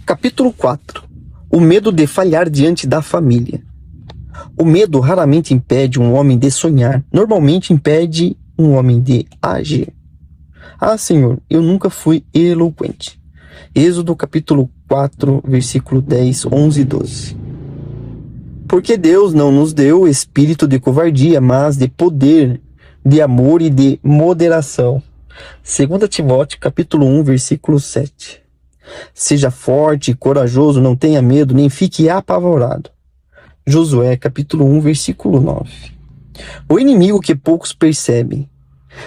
Capítulo 4. O medo de falhar diante da família. O medo raramente impede um homem de sonhar, normalmente impede um homem de agir. Ah, Senhor, eu nunca fui eloquente. Êxodo capítulo 4, versículo 10, 11 e 12. Porque Deus não nos deu espírito de covardia, mas de poder, de amor e de moderação. 2 Timóteo capítulo 1, versículo 7. Seja forte e corajoso, não tenha medo, nem fique apavorado. Josué capítulo 1, versículo 9. O inimigo que poucos percebem.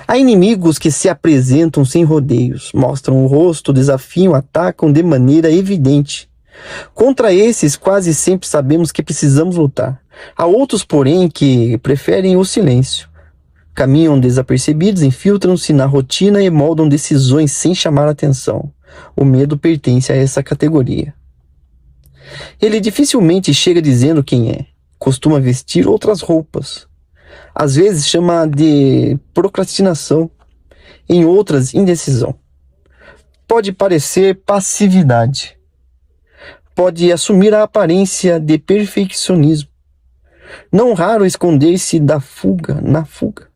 Há inimigos que se apresentam sem rodeios, mostram o rosto, desafiam, atacam de maneira evidente. Contra esses, quase sempre sabemos que precisamos lutar. Há outros, porém, que preferem o silêncio. Caminham desapercebidos, infiltram-se na rotina e moldam decisões sem chamar atenção. O medo pertence a essa categoria. Ele dificilmente chega dizendo quem é. Costuma vestir outras roupas. Às vezes chama de procrastinação, em outras indecisão. Pode parecer passividade. Pode assumir a aparência de perfeccionismo. Não raro esconder-se da fuga na fuga.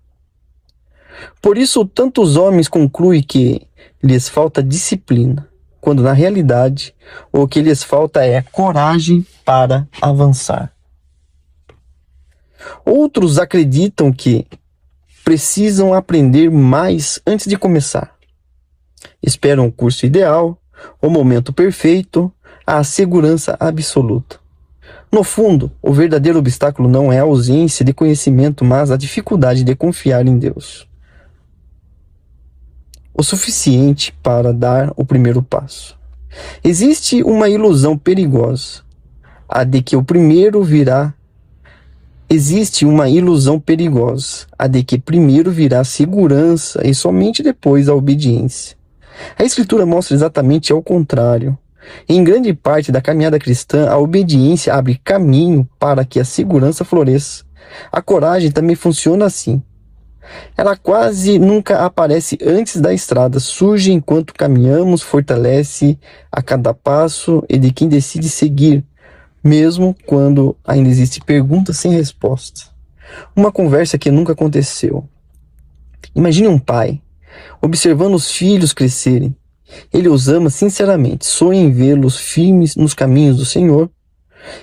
Por isso, tantos homens concluem que lhes falta disciplina, quando na realidade o que lhes falta é coragem para avançar. Outros acreditam que precisam aprender mais antes de começar. Esperam o curso ideal, o momento perfeito, a segurança absoluta. No fundo, o verdadeiro obstáculo não é a ausência de conhecimento, mas a dificuldade de confiar em Deus o suficiente para dar o primeiro passo. Existe uma ilusão perigosa, a de que primeiro virá a segurança e somente depois a obediência. A Escritura mostra exatamente ao contrário. Em grande parte da caminhada cristã, a obediência abre caminho para que a segurança floresça. A coragem também funciona assim. Ela quase nunca aparece antes da estrada, surge enquanto caminhamos, fortalece a cada passo e de quem decide seguir, mesmo quando ainda existe pergunta sem resposta. Uma conversa que nunca aconteceu. Imagine um pai observando os filhos crescerem. Ele os ama sinceramente, sonha em vê-los firmes nos caminhos do Senhor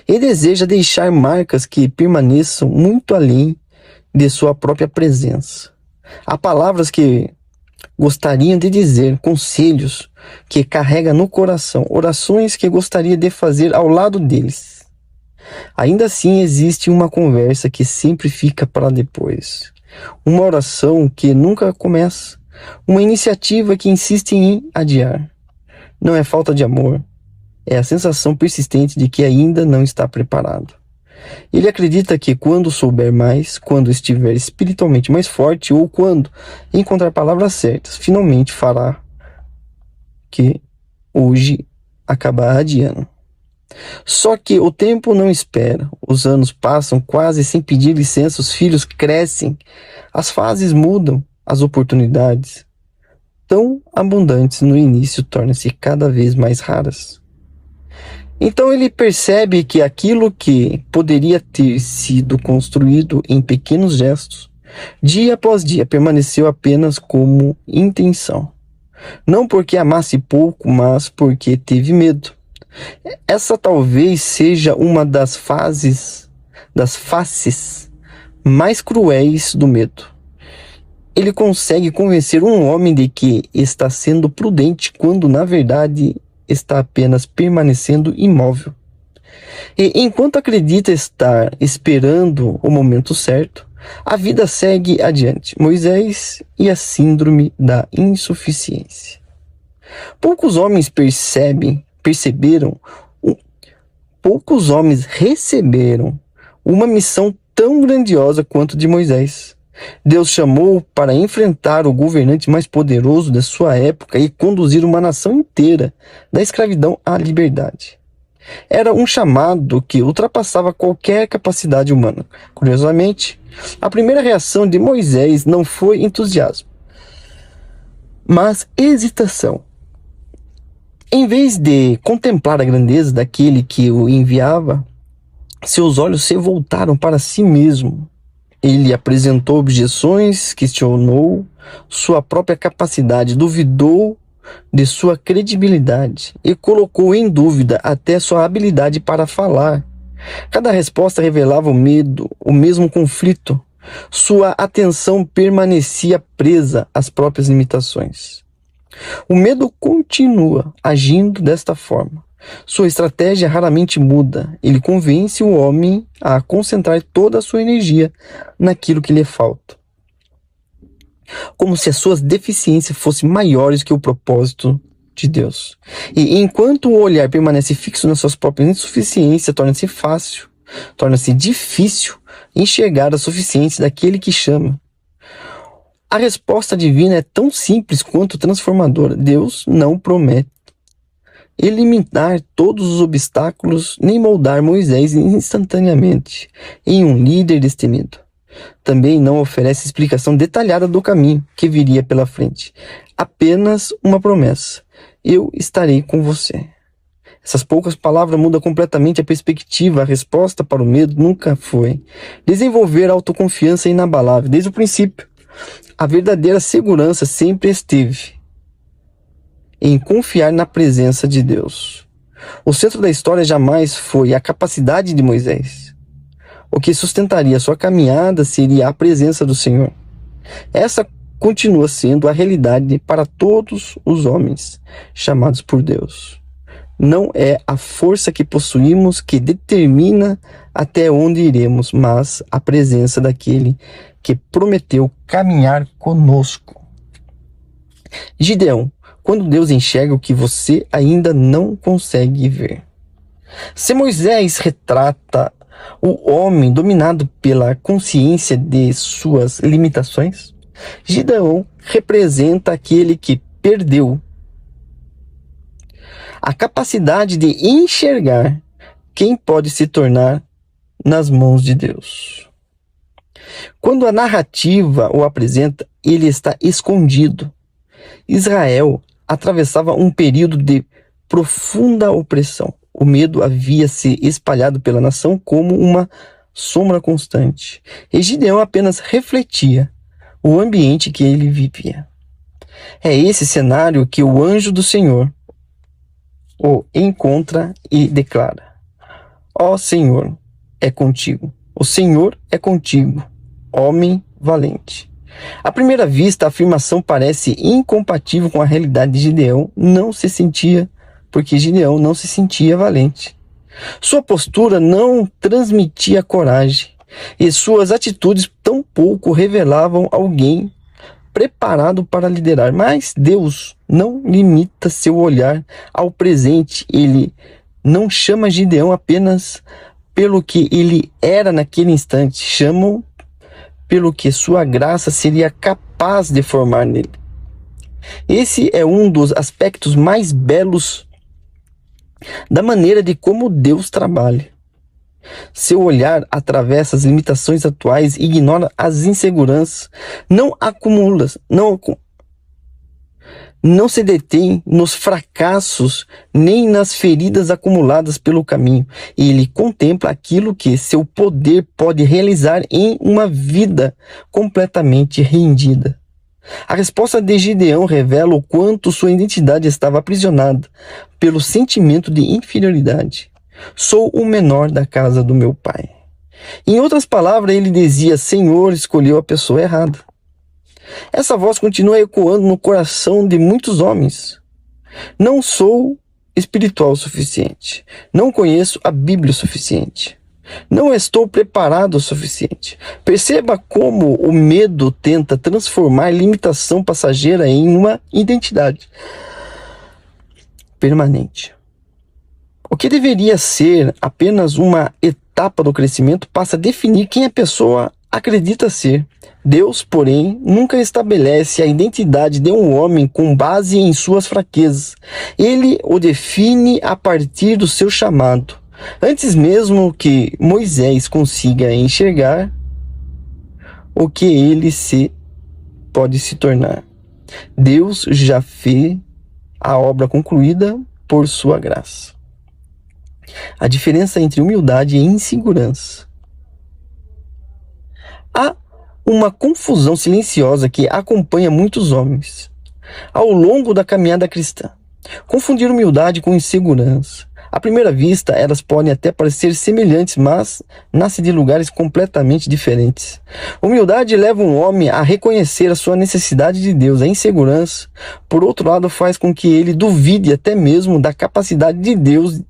e deseja deixar marcas que permaneçam muito além de sua própria presença. Há palavras que gostariam de dizer, conselhos que carrega no coração, orações que gostaria de fazer ao lado deles. Ainda assim, existe uma conversa que sempre fica para depois, uma oração que nunca começa, uma iniciativa que insiste em adiar. Não é falta de amor, é a sensação persistente de que ainda não está preparado. Ele acredita que quando souber mais, quando estiver espiritualmente mais forte ou quando encontrar palavras certas, finalmente fará que hoje acabar adiando. Só que o tempo não espera, os anos passam quase sem pedir licença, os filhos crescem, as fases mudam, as oportunidades, tão abundantes no início, tornam-se cada vez mais raras. Então ele percebe que aquilo que poderia ter sido construído em pequenos gestos, dia após dia, permaneceu apenas como intenção. Não porque amasse pouco, mas porque teve medo. Essa talvez seja uma das faces mais cruéis do medo. Ele consegue convencer um homem de que está sendo prudente quando, na verdade, está apenas permanecendo imóvel. E enquanto acredita estar esperando o momento certo, a vida segue adiante. Moisés e a síndrome da insuficiência. Poucos homens receberam uma missão tão grandiosa quanto de Moisés. Deus chamou para enfrentar o governante mais poderoso da sua época e conduzir uma nação inteira da escravidão à liberdade. Era um chamado que ultrapassava qualquer capacidade humana. Curiosamente, a primeira reação de Moisés não foi entusiasmo, mas hesitação. Em vez de contemplar a grandeza daquele que o enviava, seus olhos se voltaram para si mesmo. Ele apresentou objeções, questionou sua própria capacidade, duvidou de sua credibilidade e colocou em dúvida até sua habilidade para falar. Cada resposta revelava o medo, o mesmo conflito. Sua atenção permanecia presa às próprias limitações. O medo continua agindo desta forma. Sua estratégia raramente muda. Ele convence o homem a concentrar toda a sua energia naquilo que lhe falta, como se as suas deficiências fossem maiores que o propósito de Deus. E enquanto o olhar permanece fixo nas suas próprias insuficiências, torna-se difícil enxergar a suficiência daquele que chama. A resposta divina é tão simples quanto transformadora. Deus não promete eliminar todos os obstáculos, nem moldar Moisés instantaneamente em um líder destemido. Também não oferece explicação detalhada do caminho que viria pela frente. Apenas uma promessa: eu estarei com você. Essas poucas palavras mudam completamente a perspectiva. A resposta para o medo nunca foi desenvolver autoconfiança inabalável. Desde o princípio, a verdadeira segurança sempre esteve em confiar na presença de Deus. O centro da história jamais foi a capacidade de Moisés. O que sustentaria sua caminhada seria a presença do Senhor. Essa continua sendo a realidade para todos os homens chamados por Deus. Não é a força que possuímos que determina até onde iremos, mas a presença daquele que prometeu caminhar conosco. Gideão, quando Deus enxerga o que você ainda não consegue ver. Se Moisés retrata o homem dominado pela consciência de suas limitações, Gideão representa aquele que perdeu a capacidade de enxergar quem pode se tornar nas mãos de Deus. Quando a narrativa o apresenta, ele está escondido. Israel atravessava um período de profunda opressão. O medo havia se espalhado pela nação como uma sombra constante. E Gideão apenas refletia o ambiente que ele vivia. É esse cenário que o anjo do Senhor o encontra e declara: ó Senhor, é contigo. O Senhor é contigo, homem valente. À primeira vista, a afirmação parece incompatível com a realidade de Gideão. Porque Gideão não se sentia valente. Sua postura não transmitia coragem, e suas atitudes tampouco revelavam alguém preparado para liderar. Mas Deus não limita seu olhar ao presente. Ele não chama Gideão apenas pelo que ele era naquele instante, chama-o pelo que sua graça seria capaz de formar nele. Esse é um dos aspectos mais belos da maneira de como Deus trabalha. Seu olhar atravessa as limitações atuais e ignora as inseguranças, não se detém nos fracassos nem nas feridas acumuladas pelo caminho. Ele contempla aquilo que seu poder pode realizar em uma vida completamente rendida. A resposta de Gideão revela o quanto sua identidade estava aprisionada pelo sentimento de inferioridade. Sou o menor da casa do meu pai. Em outras palavras, ele dizia: Senhor escolheu a pessoa errada. Essa voz continua ecoando no coração de muitos homens. Não sou espiritual o suficiente. Não conheço a Bíblia o suficiente. Não estou preparado o suficiente. Perceba como o medo tenta transformar limitação passageira em uma identidade permanente. O que deveria ser apenas uma etapa do crescimento passa a definir quem a pessoa acredita ser. Deus, porém, nunca estabelece a identidade de um homem com base em suas fraquezas. Ele o define a partir do seu chamado. Antes mesmo que Moisés consiga enxergar o que ele pode se tornar, Deus já fez a obra concluída por sua graça. A diferença entre humildade e insegurança. Há uma confusão silenciosa que acompanha muitos homens ao longo da caminhada cristã. Confundir humildade com insegurança. À primeira vista, elas podem até parecer semelhantes, mas nascem de lugares completamente diferentes. Humildade leva um homem a reconhecer a sua necessidade de Deus. A insegurança, por outro lado, faz com que ele duvide até mesmo da capacidade de Deus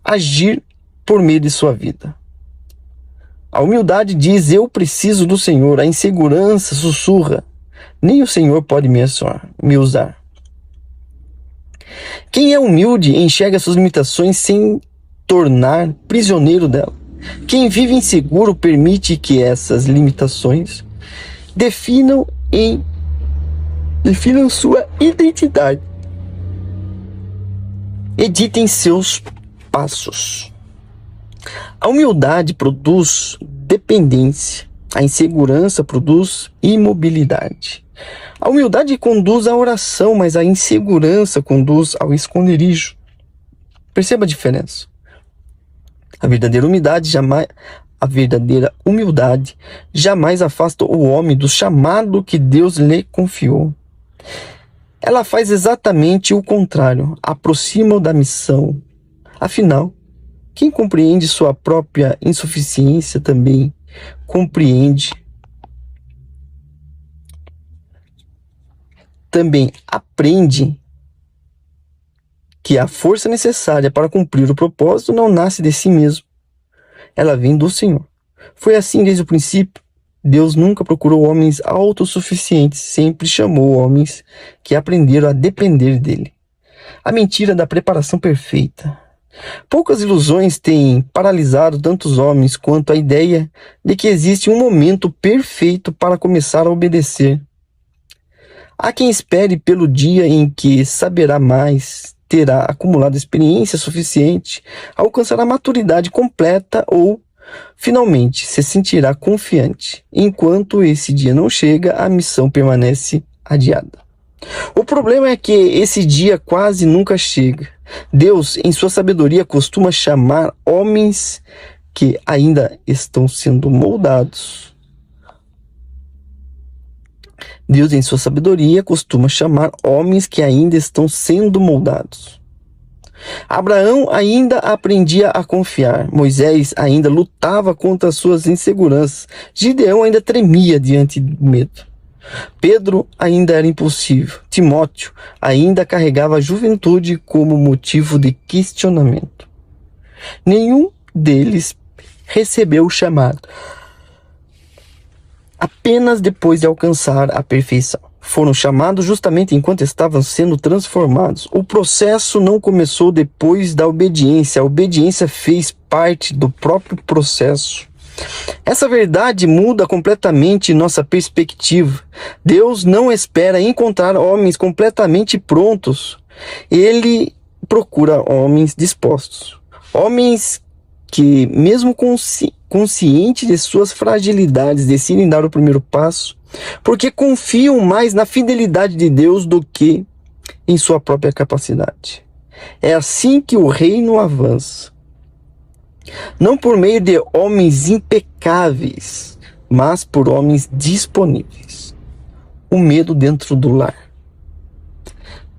agir por meio de sua vida. A humildade diz: eu preciso do Senhor. A insegurança sussurra: nem o Senhor pode me usar. Quem é humilde enxerga suas limitações sem tornar prisioneiro dela. Quem vive inseguro permite que essas limitações definam sua identidade, editem seus passos. A humildade produz dependência, a insegurança produz imobilidade. A humildade conduz à oração, mas a insegurança conduz ao esconderijo. Perceba a diferença. A verdadeira humildade jamais afasta o homem do chamado que Deus lhe confiou. Ela faz exatamente o contrário, aproxima-o da missão. Afinal, quem compreende sua própria insuficiência também aprende que a força necessária para cumprir o propósito não nasce de si mesmo. Ela vem do Senhor. Foi assim desde o princípio. Deus nunca procurou homens autossuficientes, sempre chamou homens que aprenderam a depender dele. A mentira da preparação perfeita. Poucas ilusões têm paralisado tantos homens quanto a ideia de que existe um momento perfeito para começar a obedecer. Há quem espere pelo dia em que saberá mais, terá acumulado experiência suficiente, alcançará maturidade completa ou, finalmente, se sentirá confiante. Enquanto esse dia não chega, a missão permanece adiada. O problema é que esse dia quase nunca chega. Deus, em sua sabedoria, costuma chamar homens que ainda estão sendo moldados. Deus, em sua sabedoria, costuma chamar homens que ainda estão sendo moldados. Abraão ainda aprendia a confiar. Moisés ainda lutava contra as suas inseguranças. Gideão ainda tremia diante do medo. Pedro ainda era impulsivo. Timóteo ainda carregava a juventude como motivo de questionamento. Nenhum deles recebeu o chamado apenas depois de alcançar a perfeição. Foram chamados justamente enquanto estavam sendo transformados. O processo não começou depois da obediência. A obediência fez parte do próprio processo. Essa verdade muda completamente nossa perspectiva. Deus não espera encontrar homens completamente prontos. Ele procura homens dispostos. Homens que, mesmo conscientes de suas fragilidades, decidem dar o primeiro passo, porque confiam mais na fidelidade de Deus do que em sua própria capacidade. É assim que o reino avança. Não por meio de homens impecáveis, mas por homens disponíveis. O medo dentro do lar.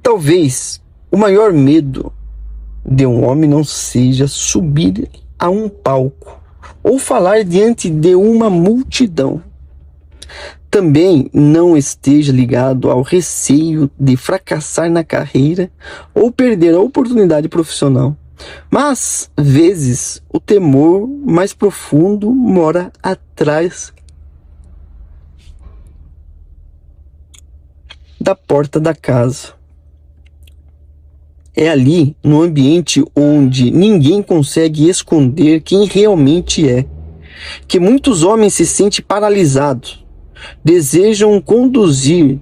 Talvez o maior medo de um homem não seja subir a um palco ou falar diante de uma multidão. Também não esteja ligado ao receio de fracassar na carreira ou perder a oportunidade profissional. Mas, vezes, o temor mais profundo mora atrás da porta da casa. É ali, no ambiente onde ninguém consegue esconder quem realmente é, que muitos homens se sentem paralisados, desejam conduzir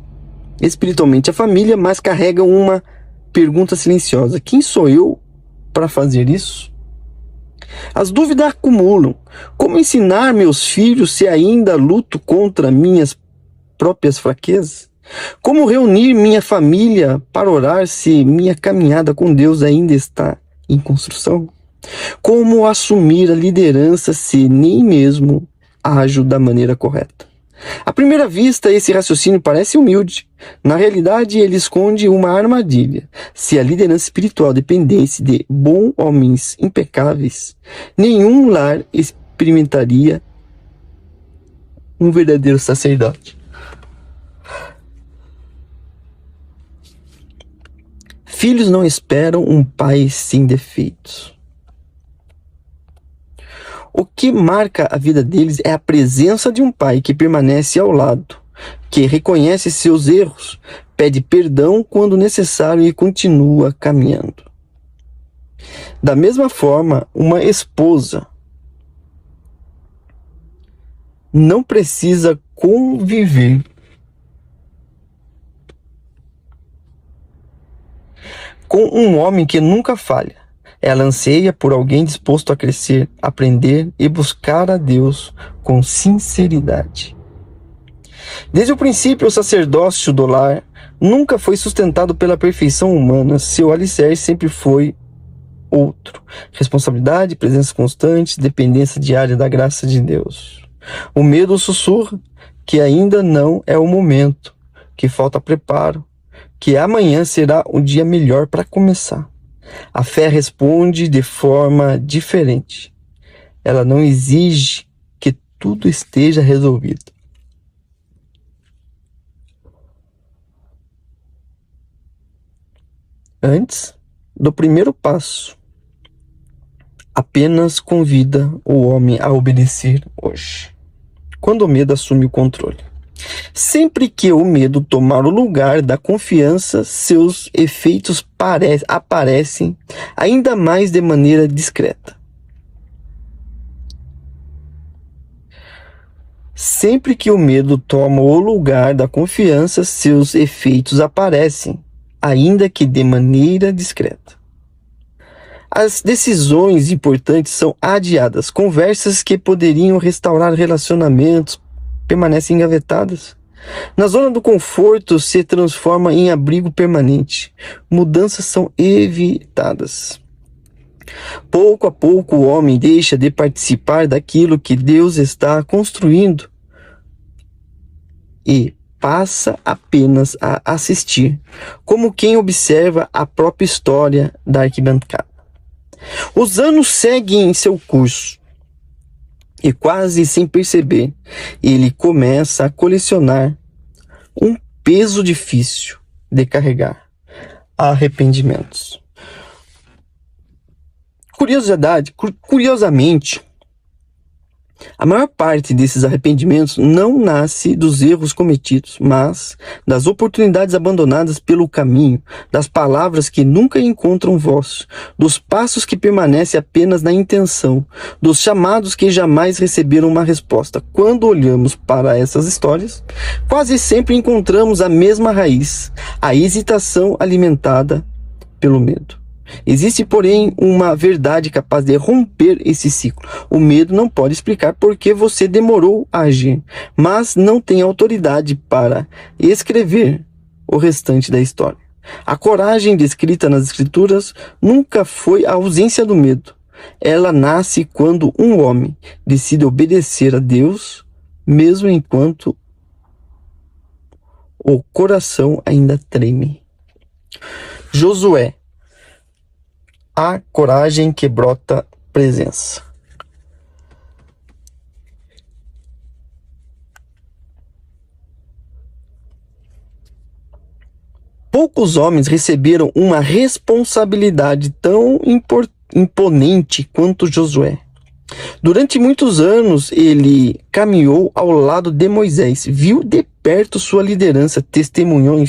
espiritualmente a família, mas carregam uma pergunta silenciosa: quem sou eu para fazer isso? As dúvidas acumulam. Como ensinar meus filhos se ainda luto contra minhas próprias fraquezas? Como reunir minha família para orar se minha caminhada com Deus ainda está em construção? Como assumir a liderança se nem mesmo ajo da maneira correta? À primeira vista, esse raciocínio parece humilde. Na realidade, ele esconde uma armadilha. Se a liderança espiritual dependesse de bons homens impecáveis, nenhum lar experimentaria um verdadeiro sacerdote. Filhos não esperam um pai sem defeitos. O que marca a vida deles é a presença de um pai que permanece ao lado, que reconhece seus erros, pede perdão quando necessário e continua caminhando. Da mesma forma, uma esposa não precisa conviver com um homem que nunca falha. Ela anseia por alguém disposto a crescer, aprender e buscar a Deus com sinceridade. Desde o princípio, o sacerdócio do lar nunca foi sustentado pela perfeição humana. Seu alicerce sempre foi outro: responsabilidade, presença constante, dependência diária da graça de Deus. O medo sussurra que ainda não é o momento, que falta preparo, que amanhã será um dia melhor para começar. A fé responde de forma diferente. Ela não exige que tudo esteja resolvido. Antes do primeiro passo, apenas convida o homem a obedecer hoje. Quando o medo assume o controle. Sempre que o medo tomar o lugar da confiança, seus efeitos aparecem ainda mais de maneira discreta. Sempre que o medo toma o lugar da confiança, seus efeitos aparecem, ainda que de maneira discreta. As decisões importantes são adiadas. Conversas que poderiam restaurar relacionamentos permanecem engavetadas. Na zona do conforto se transforma em abrigo permanente. Mudanças são evitadas. Pouco a pouco o homem deixa de participar daquilo que Deus está construindo e passa apenas a assistir, como quem observa a própria história da arquibancada. Os anos seguem seu curso e, quase sem perceber, ele começa a colecionar um peso difícil de carregar: arrependimentos. Curiosamente, a maior parte desses arrependimentos não nasce dos erros cometidos, mas das oportunidades abandonadas pelo caminho, das palavras que nunca encontram voz, dos passos que permanecem apenas na intenção, dos chamados que jamais receberam uma resposta. Quando olhamos para essas histórias, quase sempre encontramos a mesma raiz: a hesitação alimentada pelo medo. Existe, porém, uma verdade capaz de romper esse ciclo. O medo não pode explicar por que você demorou a agir, mas não tem autoridade para escrever o restante da história. A coragem descrita nas Escrituras nunca foi a ausência do medo. Ela nasce quando um homem decide obedecer a Deus, mesmo enquanto o coração ainda treme. Josué. A coragem que brota presença. Poucos homens receberam uma responsabilidade tão imponente quanto Josué. Durante muitos anos, ele caminhou ao lado de Moisés, viu de perto sua liderança, testemunhou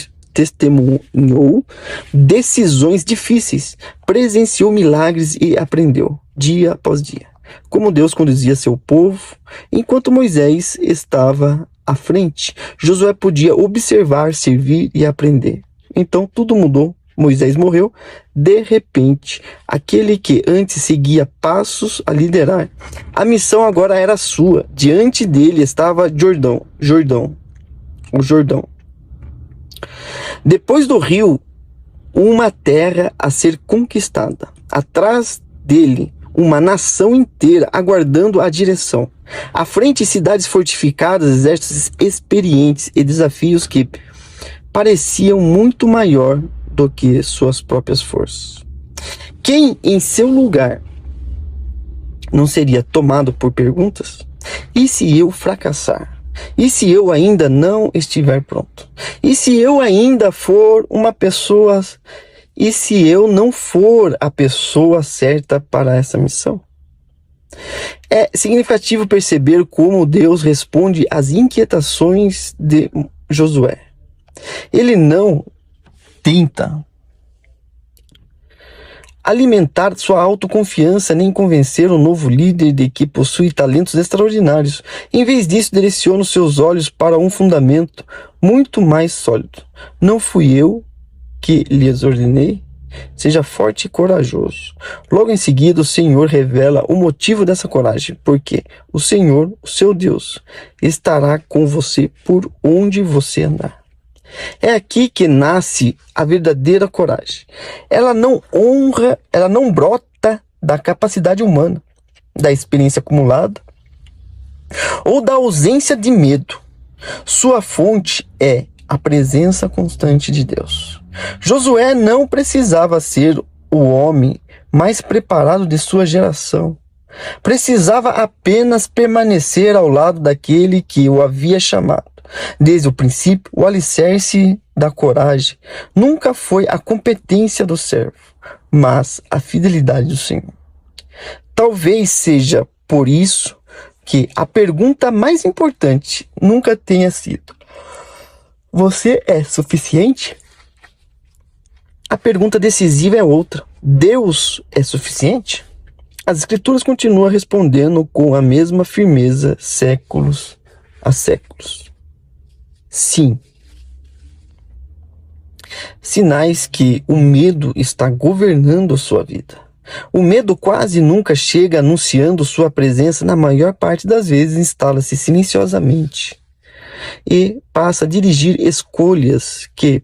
decisões difíceis, presenciou milagres e aprendeu, dia após dia, como Deus conduzia seu povo. Enquanto Moisés estava à frente, Josué podia observar, servir e aprender. Então tudo mudou. Moisés morreu. De repente, aquele que antes seguia passos a liderar, a missão agora era sua. Diante dele estava o Jordão. Depois do rio, uma terra a ser conquistada. Atrás dele, uma nação inteira aguardando a direção. À frente, cidades fortificadas, exércitos experientes e desafios que pareciam muito maior do que suas próprias forças. Quem em seu lugar não seria tomado por perguntas? E se eu fracassar? E se eu ainda não estiver pronto? E se eu ainda for uma pessoa... E se eu não for a pessoa certa para essa missão? É significativo perceber como Deus responde às inquietações de Josué. Ele não tenta alimentar sua autoconfiança nem convencer o novo líder de que possui talentos extraordinários. Em vez disso, direciona os seus olhos para um fundamento muito mais sólido. Não fui eu que lhes ordenei? Seja forte e corajoso. Logo em seguida, o Senhor revela o motivo dessa coragem, porque o Senhor, o seu Deus, estará com você por onde você andar. É aqui que nasce a verdadeira coragem. Ela não brota da capacidade humana, da experiência acumulada ou da ausência de medo. Sua fonte é a presença constante de Deus. Josué não precisava ser o homem mais preparado de sua geração. Precisava apenas permanecer ao lado daquele que o havia chamado. Desde o princípio, o alicerce da coragem nunca foi a competência do servo, mas a fidelidade do Senhor. Talvez seja por isso que a pergunta mais importante nunca tenha sido: você é suficiente? A pergunta decisiva é outra: Deus é suficiente? As Escrituras continuam respondendo com a mesma firmeza séculos a séculos. Sim. Sinais que o medo está governando sua vida. O medo quase nunca chega anunciando sua presença, na maior parte das vezes instala-se silenciosamente e passa a dirigir escolhas que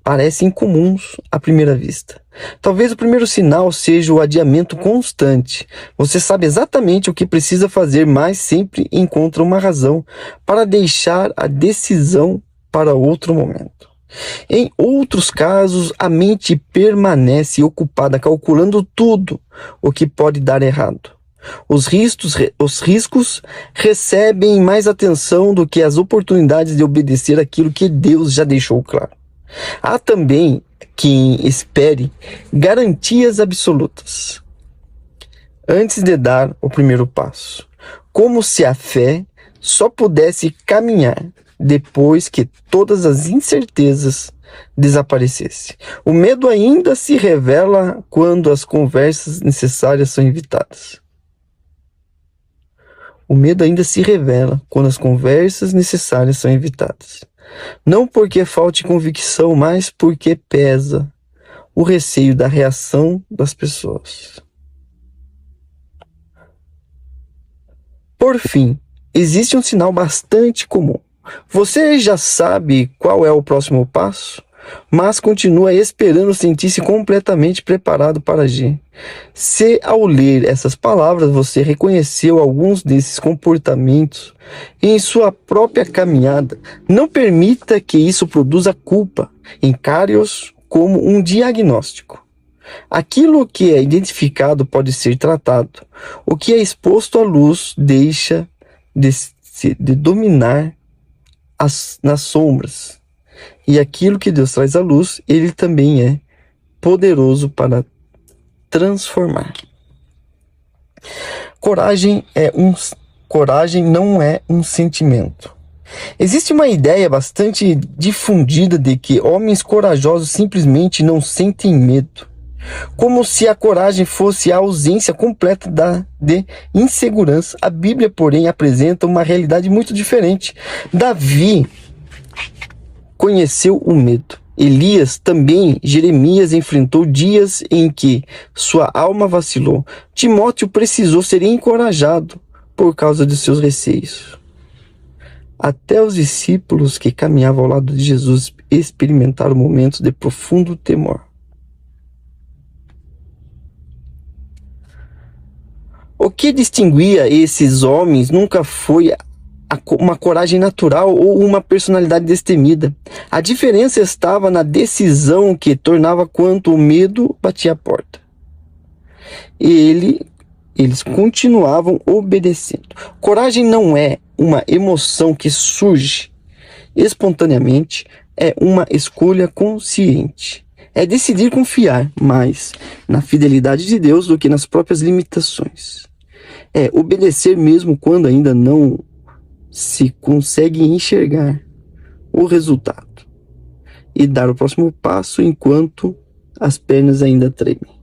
parecem incomuns à primeira vista. Talvez o primeiro sinal seja o adiamento constante. Você sabe exatamente o que precisa fazer, mas sempre encontra uma razão para deixar a decisão para outro momento. Em outros casos, a mente permanece ocupada calculando tudo o que pode dar errado. Os riscos recebem mais atenção do que as oportunidades de obedecer aquilo que Deus já deixou claro. Há também quem espere garantias absolutas antes de dar o primeiro passo, como se a fé só pudesse caminhar depois que todas as incertezas desaparecessem. O medo ainda se revela quando as conversas necessárias são evitadas. O medo ainda se revela quando as conversas necessárias são evitadas. Não porque falte convicção, mas porque pesa o receio da reação das pessoas. Por fim, existe um sinal bastante comum. Você já sabe qual é o próximo passo, mas continua esperando sentir-se completamente preparado para agir. Se ao ler essas palavras você reconheceu alguns desses comportamentos em sua própria caminhada, não permita que isso produza culpa. Encare-os como um diagnóstico. Aquilo que é identificado pode ser tratado. O que é exposto à luz deixa de dominar nas sombras. E aquilo que Deus traz à luz, ele também é poderoso para transformar. Coragem não é um sentimento. Existe uma ideia bastante difundida de que homens corajosos simplesmente não sentem medo, como se a coragem fosse a ausência completa de insegurança. A Bíblia, porém, apresenta uma realidade muito diferente. Davi conheceu o medo. Elias também. Jeremias enfrentou dias em que sua alma vacilou. Timóteo precisou ser encorajado por causa de seus receios. Até os discípulos que caminhavam ao lado de Jesus experimentaram momentos de profundo temor. O que distinguia esses homens nunca foi uma coragem natural ou uma personalidade destemida. A diferença estava na decisão que tornava quando o medo batia a porta. Eles continuavam obedecendo. Coragem não é uma emoção que surge espontaneamente, é uma escolha consciente. É decidir confiar mais na fidelidade de Deus do que nas próprias limitações. É obedecer mesmo quando ainda não se consegue enxergar o resultado. E dar o próximo passo enquanto as pernas ainda tremem.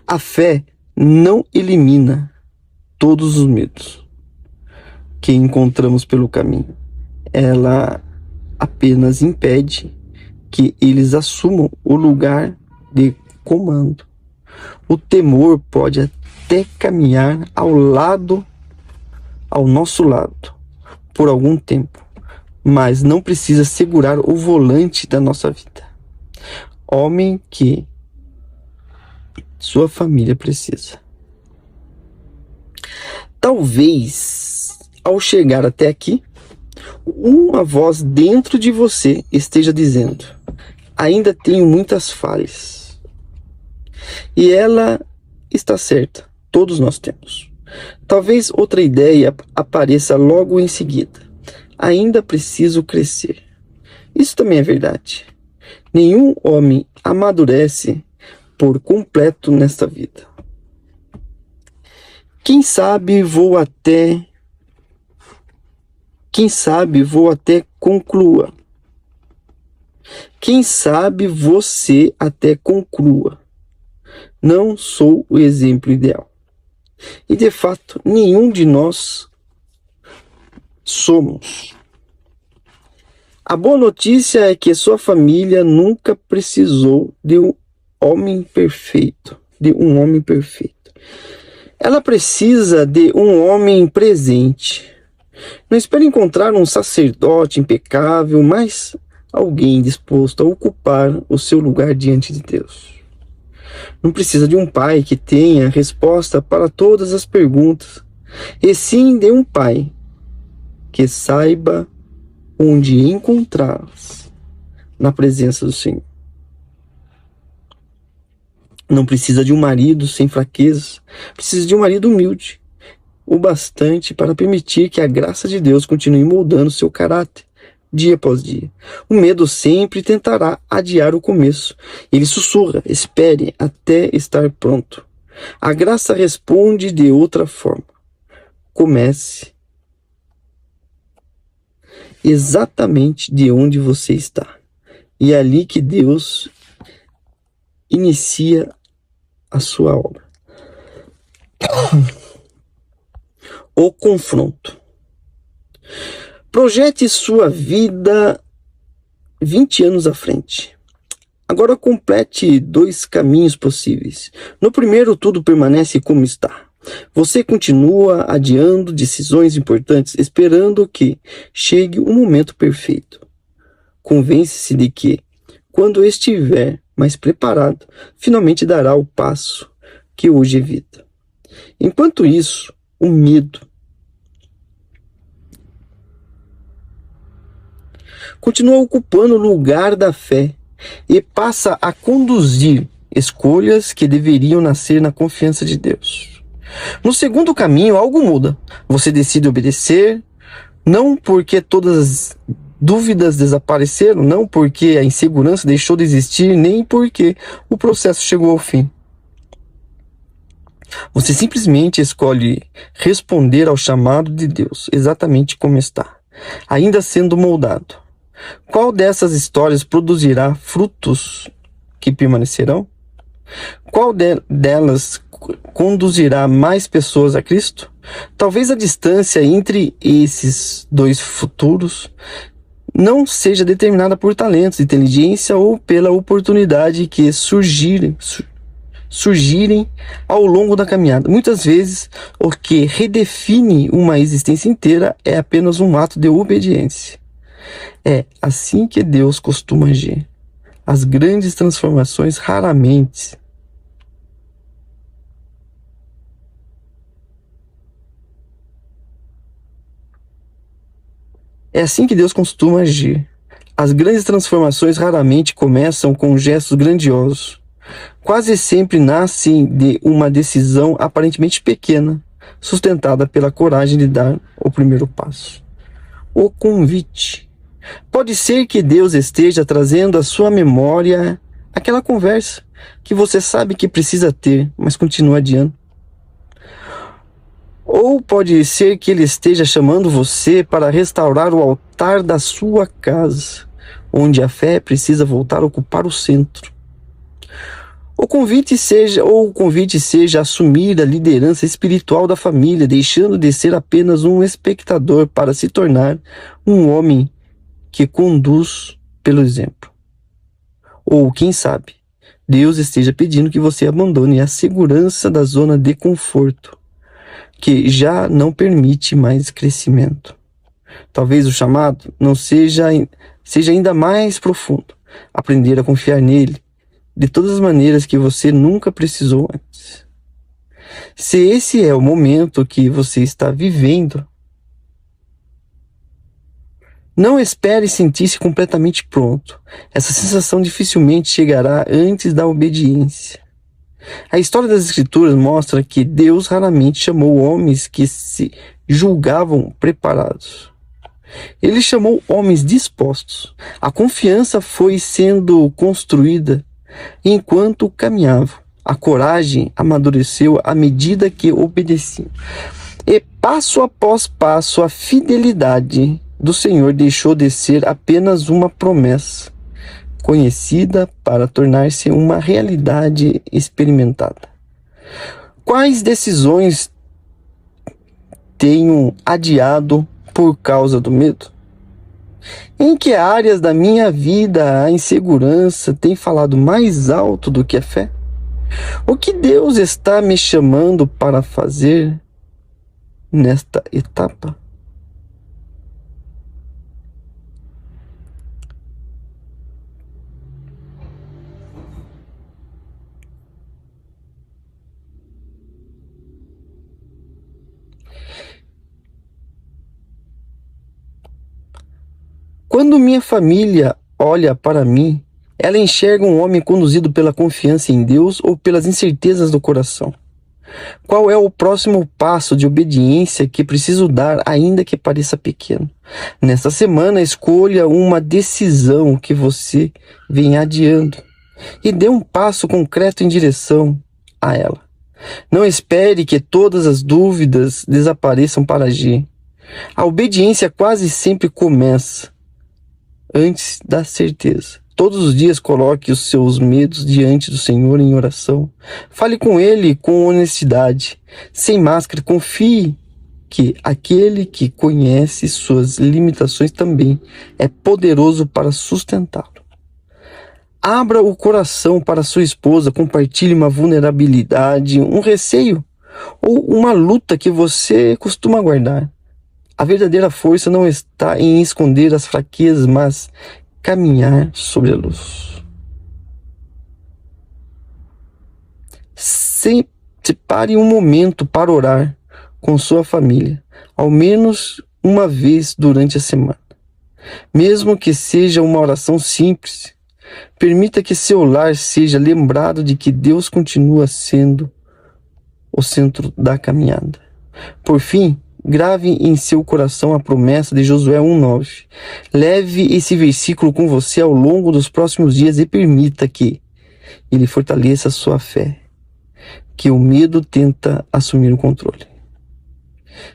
A fé não elimina todos os medos que encontramos pelo caminho. Ela apenas impede que eles assumam o lugar de comando. O temor pode até caminhar ao nosso lado, por algum tempo, mas não precisa segurar o volante da nossa vida. Homem que sua família precisa. Talvez, ao chegar até aqui, uma voz dentro de você esteja dizendo: ainda tenho muitas falhas. E ela está certa, todos nós temos. Talvez outra ideia apareça logo em seguida: ainda preciso crescer. Isso também é verdade. Nenhum homem amadurece por completo nesta vida. Quem sabe vou até conclua. Quem sabe você até conclua. Não sou o exemplo ideal. E de fato, nenhum de nós somos. A boa notícia é que sua família nunca precisou de um homem perfeito. Ela precisa de um homem presente. Não espere encontrar um sacerdote impecável, mas alguém disposto a ocupar o seu lugar diante de Deus. Não precisa de um pai que tenha resposta para todas as perguntas, e sim de um pai que saiba onde encontrá-las na presença do Senhor. Não precisa de um marido sem fraquezas, precisa de um marido humilde, o bastante para permitir que a graça de Deus continue moldando seu caráter, dia após dia. O medo sempre tentará adiar o começo. Ele sussurra: espere até estar pronto. A graça responde de outra forma: comece exatamente de onde você está. E é ali que Deus inicia a sua obra. O confronto. Projete sua vida 20 anos à frente. Agora complete 2 caminhos possíveis. No primeiro, tudo permanece como está. Você continua adiando decisões importantes, esperando que chegue o momento perfeito. Convence-se de que, quando estiver mais preparado, finalmente dará o passo que hoje evita. Enquanto isso, o medo continua ocupando o lugar da fé e passa a conduzir escolhas que deveriam nascer na confiança de Deus. No segundo caminho, algo muda. Você decide obedecer, não porque todas as dúvidas desapareceram, não porque a insegurança deixou de existir, nem porque o processo chegou ao fim. Você simplesmente escolhe responder ao chamado de Deus, exatamente como está, ainda sendo moldado. Qual dessas histórias produzirá frutos que permanecerão? Qual delas conduzirá mais pessoas a Cristo? Talvez a distância entre esses 2 futuros não seja determinada por talentos, inteligência ou pela oportunidade que surgirem ao longo da caminhada. Muitas vezes, o que redefine uma existência inteira é apenas um ato de obediência. É assim que Deus costuma agir. As grandes transformações raramente É assim que Deus costuma agir. As grandes transformações raramente começam com gestos grandiosos. Quase sempre nascem de uma decisão aparentemente pequena, sustentada pela coragem de dar o primeiro passo. O convite. Pode ser que Deus esteja trazendo à sua memória aquela conversa que você sabe que precisa ter, mas continua adiando. Ou pode ser que Ele esteja chamando você para restaurar o altar da sua casa, onde a fé precisa voltar a ocupar o centro. O convite seja assumir a liderança espiritual da família, deixando de ser apenas um espectador para se tornar um homem que conduz pelo exemplo. Ou, quem sabe, Deus esteja pedindo que você abandone a segurança da zona de conforto, que já não permite mais crescimento. Talvez o chamado não seja ainda mais profundo. Aprender a confiar nele de todas as maneiras que você nunca precisou antes. Se esse é o momento que você está vivendo, não espere sentir-se completamente pronto. Essa sensação dificilmente chegará antes da obediência. A história das Escrituras mostra que Deus raramente chamou homens que se julgavam preparados. Ele chamou homens dispostos. A confiança foi sendo construída enquanto caminhavam. A coragem amadureceu à medida que obedeciam. E passo após passo, a fidelidade do Senhor deixou de ser apenas uma promessa conhecida para tornar-se uma realidade experimentada. Quais decisões tenho adiado por causa do medo? Em que áreas da minha vida a insegurança tem falado mais alto do que a fé? O que Deus está me chamando para fazer nesta etapa? Quando minha família olha para mim, ela enxerga um homem conduzido pela confiança em Deus ou pelas incertezas do coração? Qual é o próximo passo de obediência que preciso dar, ainda que pareça pequeno? Nesta semana, escolha uma decisão que você vem adiando e dê um passo concreto em direção a ela. Não espere que todas as dúvidas desapareçam para agir. A obediência quase sempre começa antes da certeza. Todos os dias coloque os seus medos diante do Senhor em oração. Fale com Ele com honestidade, sem máscara. Confie que aquele que conhece suas limitações também é poderoso para sustentá-lo. Abra o coração para sua esposa, compartilhe uma vulnerabilidade, um receio ou uma luta que você costuma guardar. A verdadeira força não está em esconder as fraquezas, mas caminhar sobre a luz. Separe um momento para orar com sua família, ao menos uma vez durante a semana. Mesmo que seja uma oração simples, permita que seu lar seja lembrado de que Deus continua sendo o centro da caminhada. Por fim, grave em seu coração a promessa de Josué 1:9. Leve esse versículo com você ao longo dos próximos dias e permita que ele fortaleça a sua fé, que o medo tenta assumir o controle.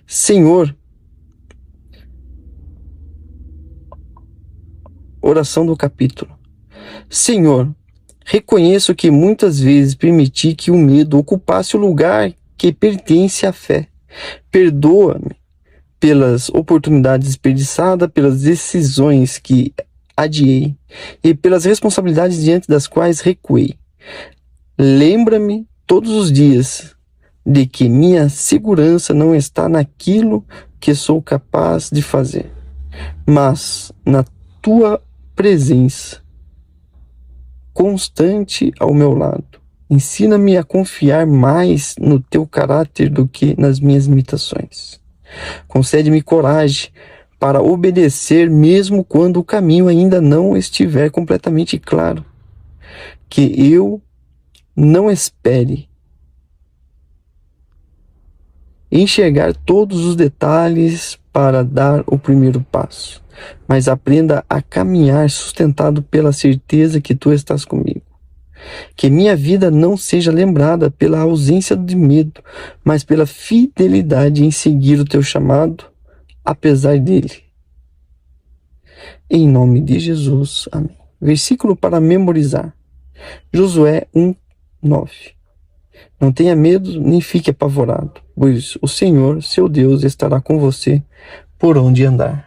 Senhor, oração do capítulo. Senhor, reconheço que muitas vezes permiti que o medo ocupasse o lugar que pertence à fé. Perdoa-me pelas oportunidades desperdiçadas, pelas decisões que adiei e pelas responsabilidades diante das quais recuei. Lembra-me todos os dias de que minha segurança não está naquilo que sou capaz de fazer, mas na tua presença, constante ao meu lado. Ensina-me a confiar mais no teu caráter do que nas minhas imitações. Concede-me coragem para obedecer mesmo quando o caminho ainda não estiver completamente claro. Que eu não espere enxergar todos os detalhes para dar o primeiro passo, mas aprenda a caminhar sustentado pela certeza que tu estás comigo. Que minha vida não seja lembrada pela ausência de medo, mas pela fidelidade em seguir o teu chamado, apesar dele. Em nome de Jesus. Amém. Versículo para memorizar. Josué 1:9. Não tenha medo, nem fique apavorado, pois o Senhor, seu Deus, estará com você por onde andar.